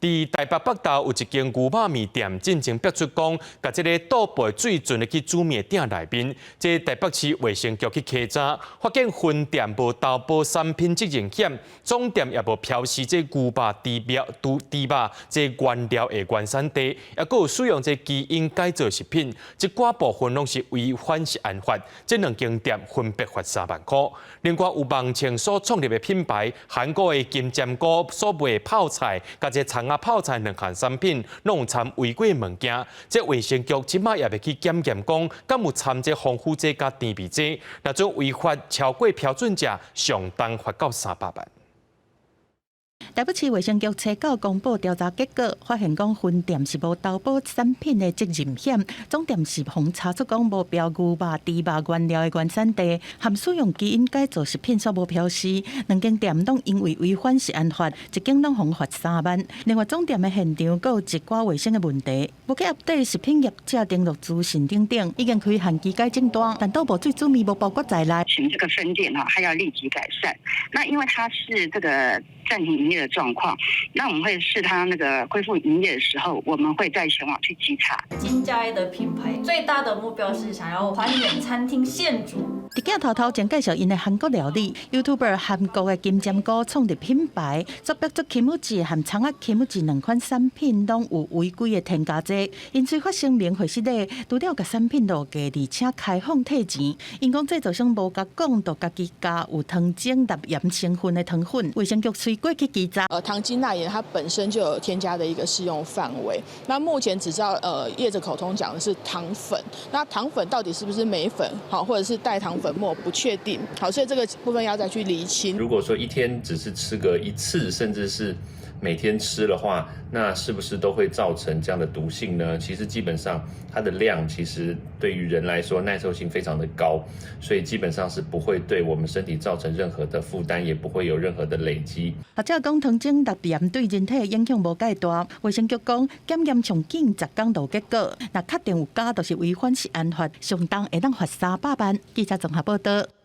伫台北北投有一间牛肉面店，进前逼出讲，甲这个倒背水准的去煮面店内面，这台北市卫生局去稽查，发现分店无投保产品责任险，总店也无标示这牛肉猪肉这原料的原产地，也佫有使用这基因改造食品，一寡部分拢是违反食安法，这两间店分别罚3万块。另外有网青所创立的品牌，韩国的金针菇所卖的泡菜，甲这葱泡菜两项产品，拢有掺违规物件。这卫生局即马也要去检验，讲敢有掺这防腐剂甲甜味剂，若做违法超过标准值，上当罚到300万。台北市卫生局初9公布调查结果，发现讲分店是无投保产品的责任险，总店是互查出讲无标牛肉、猪肉原料的原产地，含使用基因改造食品所无标示，两间店拢因为违反食安法，一间拢罚3万。另外，总店的现场佫有一寡卫生的问题，无去update食品业者登录资讯等等，已经开限期改正单，但倒无水煮面无包括在内。请这个分店它要立即改善。那因为它是这个暂停营业的状况，那我们会视它那个恢复营业的时候，我们会再前往去稽查。金家 A 的品牌最大的目标是想要还原餐厅现煮。伫镜头前介绍因的韩国料理 ，YouTuber 韩国的金针菇创立品牌，作标出 Kimchi 和葱仔 Kimchi 两款产品拢有违规的添加剂，因此发声明会室内除了甲产品落价，而且开放退钱。因讲制造商无甲讲，就家己加有糖精钠盐成分的糖粉，卫生局随过去稽查。糖精钠盐它本身就有添加的一个适用范围。那目前只知道业者口通讲的是糖粉，那糖粉到底是不是镁粉，好或者是代糖粉末不确定，好，所以这个部分要再去厘清。如果说一天只是吃个1次，甚至是每天吃的话，那是不是都会造成这样的毒性呢？其实基本上它的量其实对于人来说耐受性非常的高，所以基本上是不会对我们身体造成任何的负担，也不会有任何的累积。或者讲糖精钠盐对人体影响无介大，卫生局讲检验上紧10天就有结果，若确定有假，就是违反食安法，上当会当罚300万。记者综合报道。